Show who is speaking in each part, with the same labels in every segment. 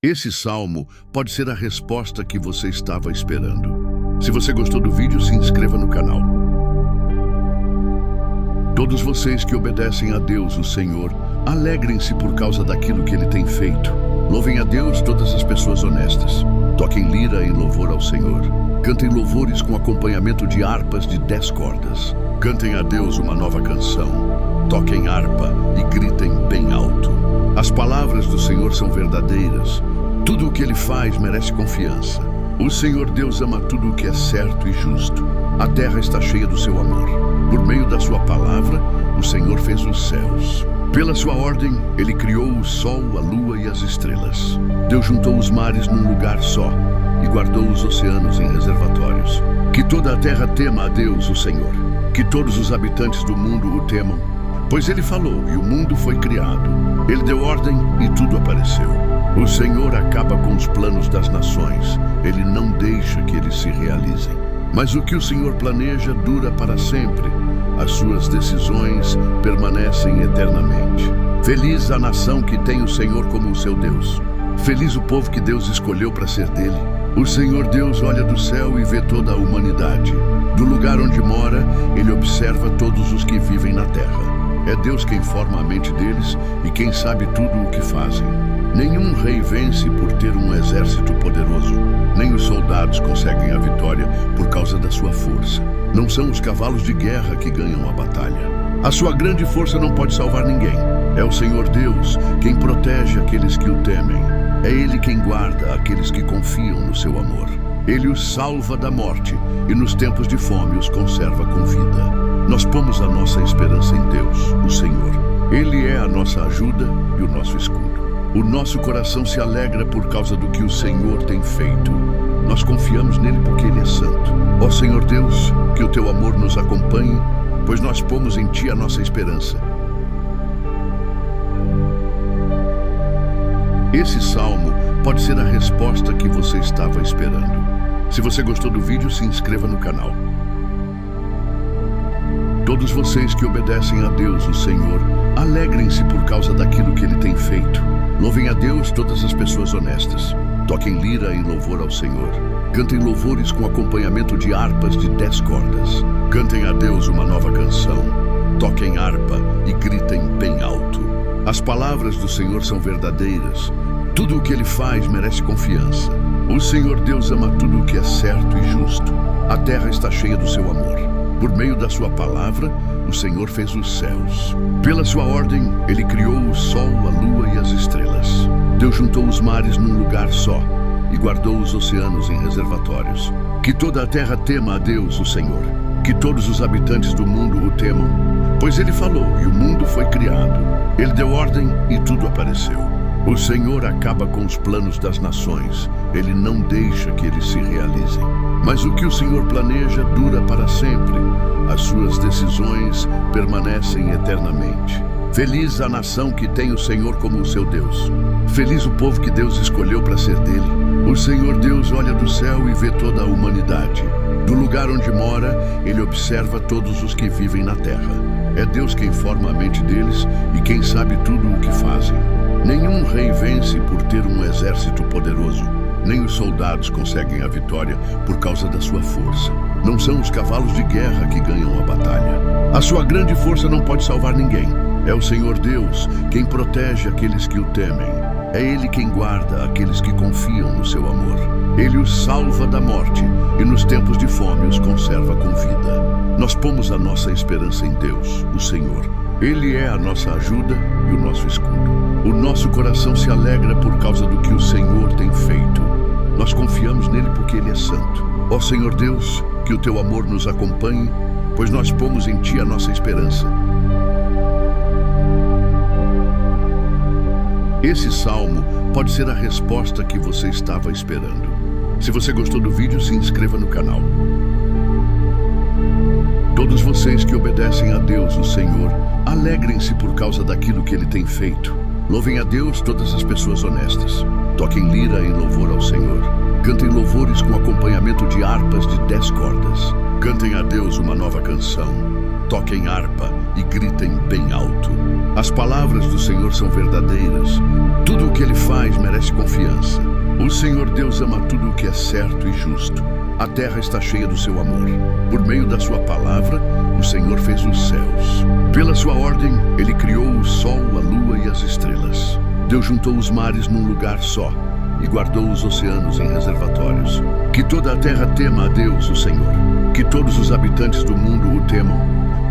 Speaker 1: Esse salmo pode ser a resposta que você estava esperando. Se você gostou do vídeo, se inscreva no canal. Todos vocês que obedecem a Deus, o Senhor, alegrem-se por causa daquilo que Ele tem feito. Louvem a Deus todas as pessoas honestas. Toquem lira em louvor ao Senhor. Cantem louvores com acompanhamento de harpas de 10 cordas. Cantem a Deus uma nova canção. Toquem harpa e gritem bem alto. As palavras do Senhor são verdadeiras. Tudo o que Ele faz merece confiança. O Senhor Deus ama tudo o que é certo e justo. A terra está cheia do seu amor. Por meio da sua palavra, o Senhor fez os céus. Pela sua ordem, Ele criou o sol, a lua e as estrelas. Deus juntou os mares num lugar só e guardou os oceanos em reservatórios. Que toda a terra tema a Deus, o Senhor. Que todos os habitantes do mundo o temam. Pois Ele falou e o mundo foi criado. Ele deu ordem e tudo apareceu. O Senhor acaba com os planos das nações. Ele não deixa que eles se realizem. Mas o que o Senhor planeja dura para sempre. As suas decisões permanecem eternamente. Feliz a nação que tem o Senhor como o seu Deus. Feliz o povo que Deus escolheu para ser dele. O Senhor Deus olha do céu e vê toda a humanidade. Do lugar onde mora, Ele observa todos os que vivem na terra. É Deus quem forma a mente deles e quem sabe tudo o que fazem. Nenhum rei vence por ter um exército poderoso. Nem os soldados conseguem a vitória por causa da sua força. Não são os cavalos de guerra que ganham a batalha. A sua grande força não pode salvar ninguém. É o Senhor Deus quem protege aqueles que o temem. É Ele quem guarda aqueles que confiam no seu amor. Ele os salva da morte e nos tempos de fome os conserva com vida. Nós pomos a nossa esperança em Deus, o Senhor. Ele é a nossa ajuda e o nosso escudo. O nosso coração se alegra por causa do que o Senhor tem feito. Nós confiamos nele porque Ele é santo. Ó Senhor Deus, que o Teu amor nos acompanhe, pois nós pomos em Ti a nossa esperança. Esse salmo pode ser a resposta que você estava esperando. Se você gostou do vídeo, se inscreva no canal. Todos vocês que obedecem a Deus, o Senhor, alegrem-se por causa daquilo que Ele tem feito. Louvem a Deus todas as pessoas honestas. Toquem lira em louvor ao Senhor. Cantem louvores com acompanhamento de harpas de 10 cordas. Cantem a Deus uma nova canção. Toquem harpa e gritem bem alto. As palavras do Senhor são verdadeiras. Tudo o que Ele faz merece confiança. O Senhor Deus ama tudo o que é certo e justo. A terra está cheia do seu amor. Por meio da sua palavra, o Senhor fez os céus. Pela sua ordem, Ele criou o sol, a lua e as estrelas. Deus juntou os mares num lugar só e guardou os oceanos em reservatórios. Que toda a terra tema a Deus, o Senhor. Que todos os habitantes do mundo o temam. Pois Ele falou e o mundo foi criado. Ele deu ordem e tudo apareceu. O Senhor acaba com os planos das nações. Ele não deixa que eles se realizem. Mas o que o Senhor planeja dura para sempre. As suas decisões permanecem eternamente. Feliz a nação que tem o Senhor como o seu Deus. Feliz o povo que Deus escolheu para ser dele. O Senhor Deus olha do céu e vê toda a humanidade. Do lugar onde mora, Ele observa todos os que vivem na terra. É Deus quem forma a mente deles e quem sabe tudo o que fazem. Nenhum rei vence por ter um exército poderoso. Nem os soldados conseguem a vitória por causa da sua força. Não são os cavalos de guerra que ganham a batalha. A sua grande força não pode salvar ninguém. É o Senhor Deus quem protege aqueles que o temem. É Ele quem guarda aqueles que confiam no seu amor. Ele os salva da morte e nos tempos de fome os conserva com vida. Nós pomos a nossa esperança em Deus, o Senhor. Ele é a nossa ajuda e o nosso escudo. O nosso coração se alegra por causa do que o Senhor tem feito. Nós confiamos nele porque Ele é santo. Ó Senhor Deus, que o Teu amor nos acompanhe, pois nós pomos em Ti a nossa esperança. Esse salmo pode ser a resposta que você estava esperando. Se você gostou do vídeo, se inscreva no canal. Todos vocês que obedecem a Deus, o Senhor, alegrem-se por causa daquilo que Ele tem feito. Louvem a Deus todas as pessoas honestas. Toquem lira em louvor ao Senhor. Cantem louvores com acompanhamento de harpas de 10 cordas. Cantem a Deus uma nova canção. Toquem harpa e gritem bem alto. As palavras do Senhor são verdadeiras. Tudo o que Ele faz merece confiança. O Senhor Deus ama tudo o que é certo e justo. A terra está cheia do seu amor. Por meio da sua palavra, o Senhor fez os céus. Pela sua ordem, Ele criou o sol, a lua e as estrelas. Deus juntou os mares num lugar só e guardou os oceanos em reservatórios. Que toda a terra tema a Deus, o Senhor. Que todos os habitantes do mundo o temam.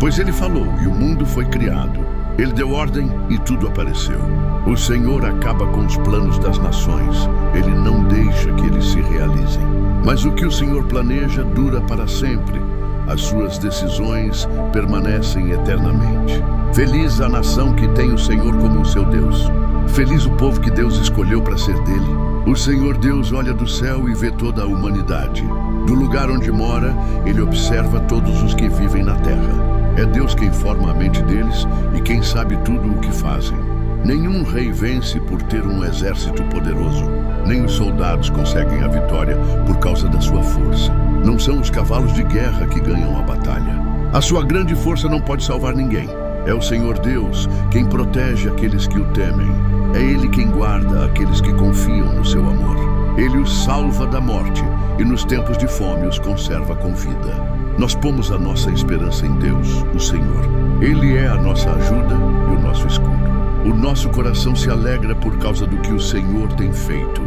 Speaker 1: Pois Ele falou e o mundo foi criado. Ele deu ordem e tudo apareceu. O Senhor acaba com os planos das nações. Ele não deixa que eles se realizem. Mas o que o Senhor planeja dura para sempre. As suas decisões permanecem eternamente. Feliz a nação que tem o Senhor como seu Deus. Feliz o povo que Deus escolheu para ser dele. O Senhor Deus olha do céu e vê toda a humanidade. Do lugar onde mora, Ele observa todos os que vivem na terra. É Deus quem forma a mente deles e quem sabe tudo o que fazem. Nenhum rei vence por ter um exército poderoso. Nem os soldados conseguem a vitória por causa da sua força. Não são os cavalos de guerra que ganham a batalha. A sua grande força não pode salvar ninguém. É o Senhor Deus quem protege aqueles que o temem. É Ele quem guarda aqueles que confiam no seu amor. Ele os salva da morte e nos tempos de fome os conserva com vida. Nós pomos a nossa esperança em Deus, o Senhor. Ele é a nossa ajuda e o nosso escudo. O nosso coração se alegra por causa do que o Senhor tem feito.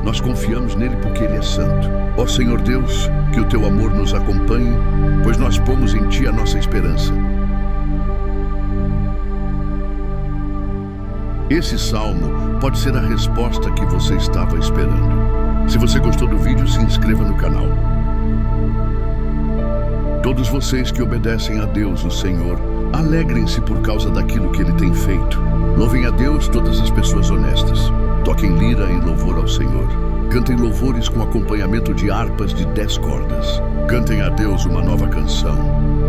Speaker 1: Nós confiamos nele porque Ele é santo. Ó Senhor Deus, que o Teu amor nos acompanhe, pois nós pomos em Ti a nossa esperança. Esse salmo pode ser a resposta que você estava esperando. Se você gostou do vídeo, se inscreva no canal. Todos vocês que obedecem a Deus, o Senhor, alegrem-se por causa daquilo que Ele tem feito. Louvem a Deus todas as pessoas honestas. Toquem lira em louvor ao Senhor. Cantem louvores com acompanhamento de harpas de 10 cordas. Cantem a Deus uma nova canção.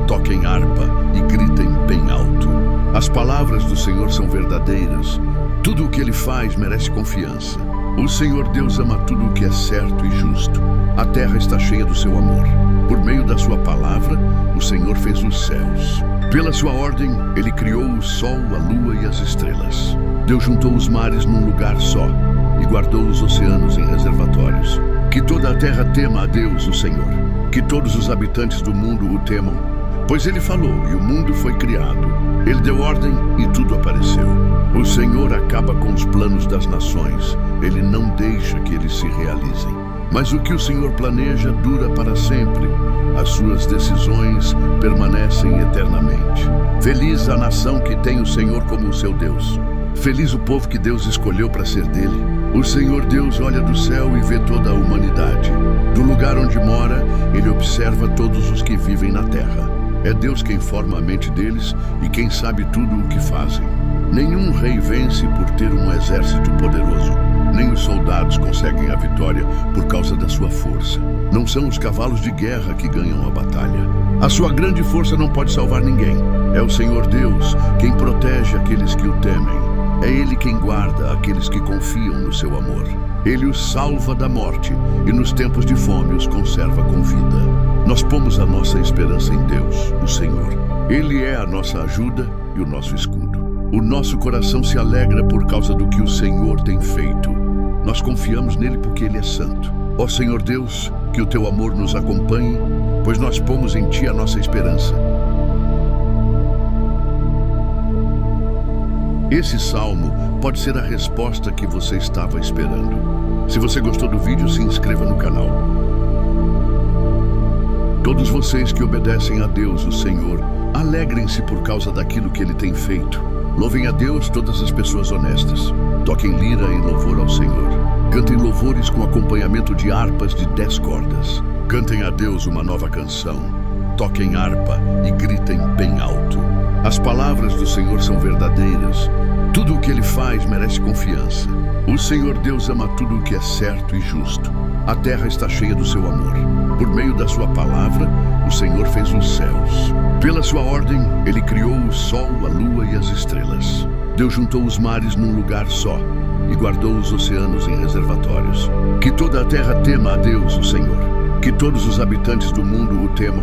Speaker 1: Toquem harpa e gritem bem alto. As palavras do Senhor são verdadeiras. Tudo o que Ele faz merece confiança. O Senhor Deus ama tudo o que é certo e justo. A terra está cheia do seu amor. Por meio da sua palavra, o Senhor fez os céus. Pela sua ordem, Ele criou o sol, a lua e as estrelas. Deus juntou os mares num lugar só e guardou os oceanos em reservatórios. Que toda a terra tema a Deus, o Senhor. Que todos os habitantes do mundo o temam. Pois Ele falou e o mundo foi criado. Ele deu ordem e tudo apareceu. O Senhor acaba com os planos das nações. Ele não deixa que eles se realizem. Mas o que o Senhor planeja dura para sempre. As suas decisões permanecem eternamente. Feliz a nação que tem o Senhor como seu Deus. Feliz o povo que Deus escolheu para ser dele. O Senhor Deus olha do céu e vê toda a humanidade. Do lugar onde mora, Ele observa todos os que vivem na terra. É Deus quem forma a mente deles e quem sabe tudo o que fazem. Nenhum rei vence por ter um exército poderoso. Nem os soldados conseguem a vitória por causa da sua força. Não são os cavalos de guerra que ganham a batalha. A sua grande força não pode salvar ninguém. É o Senhor Deus quem protege aqueles que o temem. É Ele quem guarda aqueles que confiam no seu amor. Ele os salva da morte e nos tempos de fome os conserva com vida. Nós pomos a nossa esperança em Deus, o Senhor. Ele é a nossa ajuda e o nosso escudo. O nosso coração se alegra por causa do que o Senhor tem feito. Nós confiamos nele porque Ele é santo. Ó Senhor Deus, que o Teu amor nos acompanhe, pois nós pomos em Ti a nossa esperança. Esse salmo pode ser a resposta que você estava esperando. Se você gostou do vídeo, se inscreva no canal. Todos vocês que obedecem a Deus, o Senhor, alegrem-se por causa daquilo que Ele tem feito. Louvem a Deus todas as pessoas honestas. Toquem lira em louvor ao Senhor. Cantem louvores com acompanhamento de harpas de 10 cordas. Cantem a Deus uma nova canção. Toquem harpa e gritem bem alto. As palavras do Senhor são verdadeiras. Tudo o que Ele faz merece confiança. O Senhor Deus ama tudo o que é certo e justo. A terra está cheia do seu amor. Por meio da sua palavra, o Senhor fez os céus. Pela sua ordem, Ele criou o sol, a lua e as estrelas. Deus juntou os mares num lugar só e guardou os oceanos em reservatórios. Que toda a terra tema a Deus, o Senhor. Que todos os habitantes do mundo o temam.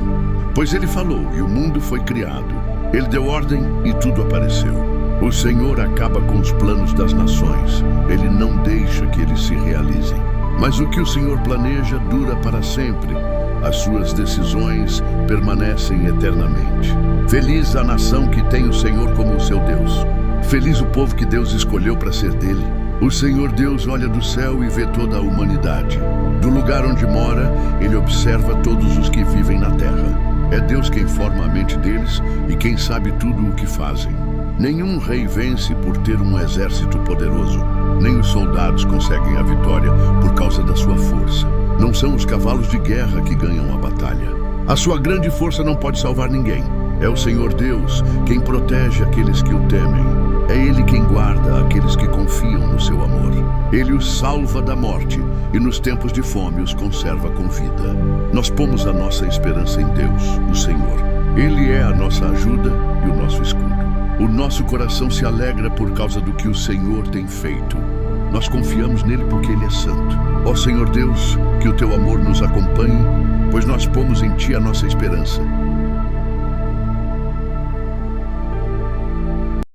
Speaker 1: Pois Ele falou e o mundo foi criado. Ele deu ordem e tudo apareceu. O Senhor acaba com os planos das nações. Ele não deixa que eles se realizem. Mas o que o Senhor planeja dura para sempre. As suas decisões permanecem eternamente. Feliz a nação que tem o Senhor como seu Deus. Feliz o povo que Deus escolheu para ser dele. O Senhor Deus olha do céu e vê toda a humanidade. Do lugar onde mora, ele observa todos os que vivem na terra. É Deus quem forma a mente deles e quem sabe tudo o que fazem. Nenhum rei vence por ter um exército poderoso. Nem os soldados conseguem a vitória por causa da sua força. Não são os cavalos de guerra que ganham a batalha. A sua grande força não pode salvar ninguém. É o Senhor Deus quem protege aqueles que o temem. É Ele quem guarda aqueles que confiam no seu amor. Ele os salva da morte e nos tempos de fome os conserva com vida. Nós pomos a nossa esperança em Deus, o Senhor. Ele é a nossa ajuda e o nosso escudo. O nosso coração se alegra por causa do que o Senhor tem feito. Nós confiamos nele porque ele é santo. Ó Senhor Deus, que o teu amor nos acompanhe, pois nós pomos em ti a nossa esperança.